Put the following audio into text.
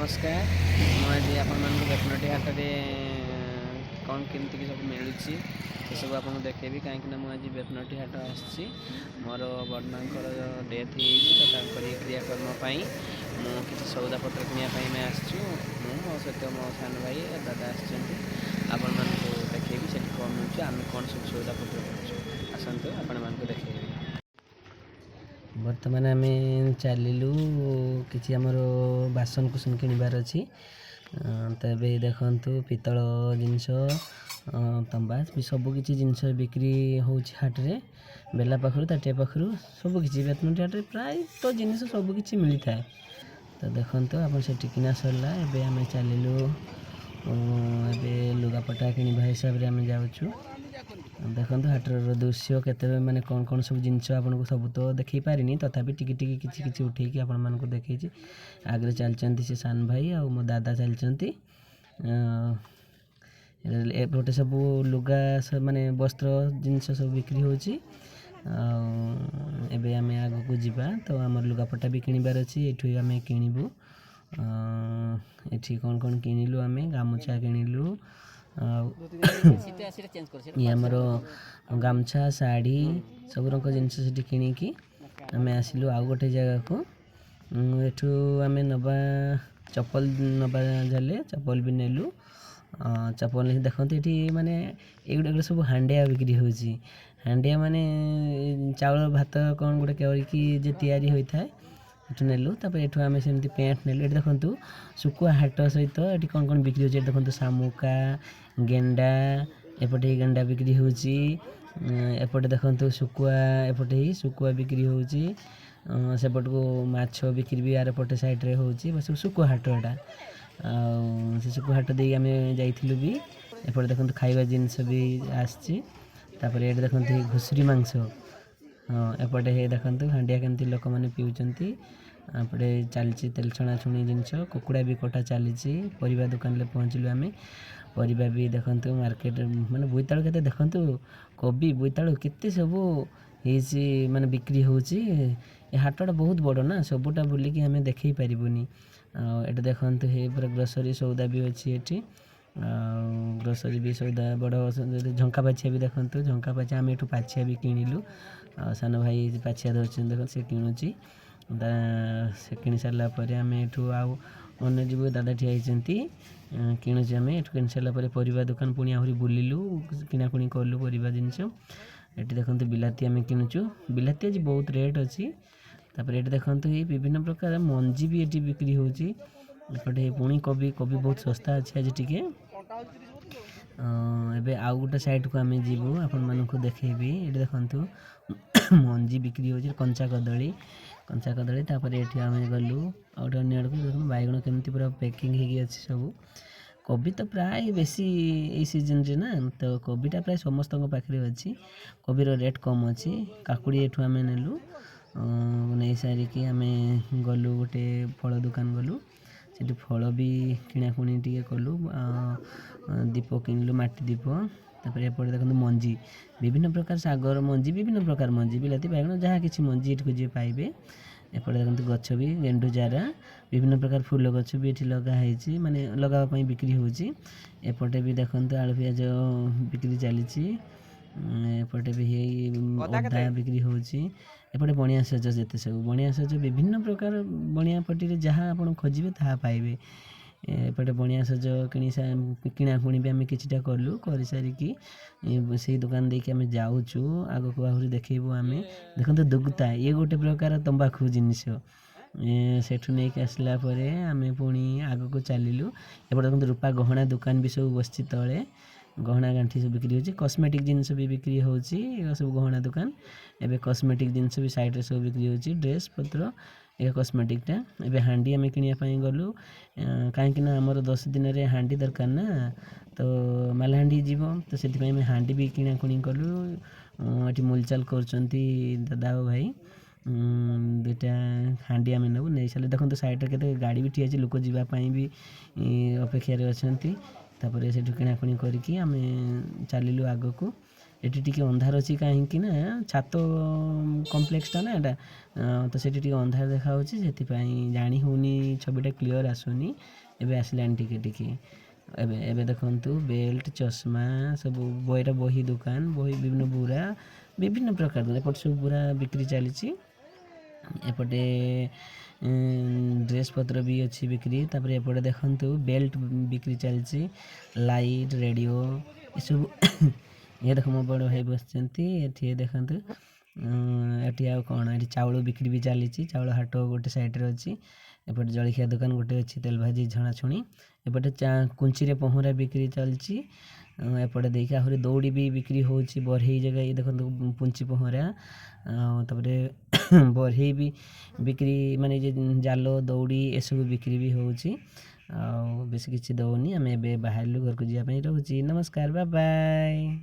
नमस्कार मुझे आपण बेतनटी हाट में कौन केमती सब मिलूँ से सब आपको देखेबी कहीं मुझे बेतनटी हाट आसी मोर बड़मांकर डेथ हो क्रियाकर्म मुझे सौदा पत्र किनापी मैं आसो मो सहित मो सान भाई दादा आपण देखेबी से कौन मिलूँ आम कौन सब सौदा पत्र कर आसतु आपण मानक देखेबी। बर्तमान आम चलू कि आमर बासन कुसन किणवार अच्छी तो ये देखु पितल जिनस तंबा सबकि जिनस बिक्री होट्रे बेला पाखु ताटिया पाखु सबकि बेतनटी हाट प्राय तो जिन सबकि मिली थाए। तो देखो आप किना सरला एवं आम चलू लुगापटा किणवा हिसाब से आम जाऊँ देखो हाटर दृश्य केते माने कौन कौन सब जिनस आपको सब तो देखी पारिनी तथापि टिकी टिकी किछि किछि उठेकी आपण मानक देखी आगे चलती से सान भाई आ मो दादा चलती एपटे सब लुगा सब माने वस्त्र जिनस सब बिक्री होची एबे आमे आगो को जिबा तो आमर लुगापटा भी किणबार अछि एठु आमे किनिबु एठी कौन कौन किनिलु आमे गामुछा किनिलु ये आमर गामछा शाढ़ी सब रंग जिनस से किणिकी आम आसिलु आउ गोटे जगह को एठू आम नबा चप्पल नबा जाले चप्पल भी नेलु चप्पल देखते ये माने एगुड़ा सब हांडिया बिक्री होची हांडिया माने चाउल भात कौन गोटे करके तैयारी होता है एठू नेलु तापर एठू आम सेमती पेंट नेलु एठी देखंतु सुकुआ हाट सहित एठी कौन कौन बिक्री होची देखंतु सामुका गेंडा एपटे गेंडा बिक्री होची एपटे देखंतु सुकुआ एपटे ही सुकुआ बिक्री होची सेपट को माछ बिक्री भी यार पटे साइड रे होची बस सुकुआ हाट एटा से सुकुआ हाट दे आम जाइथिलु भी एपटे देखंतु खाइबा जिनिस भी आछि तापर एटे देखंतु घुसरी मांस एपटे हे देखंतु हांडिया केमती लोक माने पिउचंती एपटे चलची तेल छणा छुणी जिनिस कुकुड़ा भी कटा चली परिबा दुकान ले पहुँचलु आम परिबा भी देखंतु मार्केट माने बोईतालु केते देखंतु कोबी बोईतालु केते सब हेसी माने बिक्री होची ए हाटटा बहुत बड़ ना सबुटा बुलिकी आम देखई पारिबुनी एटा देखंतु हे पूरा ग्रोसरी सौदा भी अच्छी एठी ग्रोसरी भी सौदा बड़ झंका पाछिया भी देखंतु झंका पाछिया आम एठू पाछिया भी किनिलु सान भाई पाछिया धरछन देख से किणुची से किणी सारा पर आम एठू आउ अन्य जीव दादा ठिया होती किणुची आम एठू किणी सारा पर परिबा दुकान पुणी आहरी बुलिलु किणाकुणी कलु परिबा जिनिस एठी देखंतु बिलाती आम किणुचु बिलाती आज बहुत रेट अच्छी तापर एठी देखंतु ये विभिन्न प्रकार मंजी भी एठी बिक्री होची एपटे पुणी कोबी कोबी बहुत सस्ता अच्छे आज टिके एबे आउ गोटे साइड को आम जीवु आपण मानक देखेबी एठी देखंतु मंजी बिक्री होची कंचा कदली तापर एठी आम गलु आउट अन्य को देखु बैगण केमती पूरा पैकिंग हेगी अछि सब कोबी तो प्राय बेसी ए सीजन रे ना तो कोबीटा प्राय समस्त पाखे अच्छी कोबीर रेट कम अच्छी काकुड़ी एठू आम नेलु नहीं सारिकी आम गलु गोटे फल दुकान गलु से फल भी किणाकुणी टी कलु दीप किणलु माटी दीप तापर एपटे देखो मंजी विभिन्न प्रकार सागर मंजी विभिन्न प्रकार मंजी बिलाती बैगण जहाँ किसी मंजी एठू जी पाइबे एपटे देखो गछ भी गेंडू चारा विभिन्न प्रकार फूल गछ भी ये लगाई माने लगावा बिक्री होची एपटे भी देखो आलू पियाज बिक्री चली एपटे भी अदा बिक्री होची एपटे बणिया सज जिते सब बणिया सज विभिन्न प्रकार बणिया पट्टी जहाँ आप खोजे ताहा पाइबे एपटे बणिया सज किणाकुणी भी आम किछिटा कलु कर सारिकी से दुकान देखिए आम जाऊँ आग को आहरी देखू आम देखो दुगता ये गोटे प्रकार तंबाकू जिनिस सेठू नहीं आसला आम पुणी आग को चलू एपटे देखो रूपा गहना दुकान भी सब बस तले गहना गांठी सब बिक्री होची कॉस्मेटिक जिनिस भी बिक्री होची सब गहना दुकान एबे कॉस्मेटिक जिनिस भी साइड रे सब बिक्री होची ड्रेस पत्र ये कॉस्मेटिकटा एबे हांडी आम किनिया पई गलु कहीं ना आमर 10 दिन रे हांडी दरकार ना तो मालहांडी जीव तो से हांडी भी किणाकुणी कलु ये मूलचाल करचंती दादा भाई दुईटा हांडी आम नबू नहीं सारे देखो साइड के गाड़ी भी ठिया लोक जावाई भी अपेक्षार अच्छा तापर से किणाकुणी करके आम चलू आग को ଏଠି ଟିକେ ଅନ୍ଧାର ଅଛି କାହିଁକି ନା ଛାତ କମ୍ପ୍ଲେକ୍ସଟା ନା ଏଇଟା, ତ ସେଠି ଟିକେ ଅନ୍ଧାର ଦେଖାହେଉଛି, ସେଥିପାଇଁ ଜାଣି ହେଉନି, ଛବିଟା କ୍ଲିଅର୍ ଆସୁନି। ଏବେ ଆସିଲାଣି ଟିକେ ଟିକେ। ଏବେ ଏବେ ଦେଖନ୍ତୁ ବେଲ୍ଟ, ଚଷମା ସବୁ, ବହିର ବହି ଦୋକାନ, ବହି ବିଭିନ୍ନ ବୁରା ବିଭିନ୍ନ ପ୍ରକାର ଏପଟେ ସବୁ ପୁରା ବିକ୍ରି ଚାଲିଛି। ଏପଟେ ଡ୍ରେସ୍ ପତ୍ର ବି ଅଛି ବିକ୍ରି। ତାପରେ ଏପଟେ ଦେଖନ୍ତୁ ବେଲ୍ଟ ବିକ୍ରି ଚାଲିଛି, ଲାଇଟ୍, ରେଡ଼ିଓ ଏସବୁ। ଇଏ ଦେଖ ମୋ ବଡ଼ ଭାଇ ବସିଛନ୍ତି ଏଠି, ଦେଖନ୍ତୁ ଏଠି ଆଉ କ'ଣ, ଏଠି ଚାଉଳ ବିକ୍ରି ବି ଚାଲିଛି, ଚାଉଳ ହାଟ ଗୋଟେ ସାଇଡ଼୍ରେ ଅଛି। ଏପଟେ ଜଳଖିଆ ଦୋକାନ ଗୋଟେ ଅଛି, ତେଲ ଭାଜି, ଛଣାଛୁଣି। ଏପଟେ କୁଞ୍ଚିରେ ପହଁରା ବିକ୍ରି ଚାଲିଛି। ଏପଟେ ଦେଇକି ଆହୁରି ଦୌଡ଼ି ବି ବିକ୍ରି ହେଉଛି, ବରେହି ଜାଗା, ଇଏ ଦେଖନ୍ତୁ ପୁଞ୍ଚି ପହଁରା। ତାପରେ ବରେହି ବି ବିକ୍ରି, ମାନେ ଯେ ଜାଲ, ଦୌଡ଼ି ଏସବୁ ବିକ୍ରି ବି ହେଉଛି। ଆଉ ବେଶୀ କିଛି ଦେଉନି। ଆମେ ଏବେ ବାହାରିଲୁ ଘରକୁ ଯିବା ପାଇଁ। ରହୁଛି, ନମସ୍କାର, ବାଏ ବାଏ।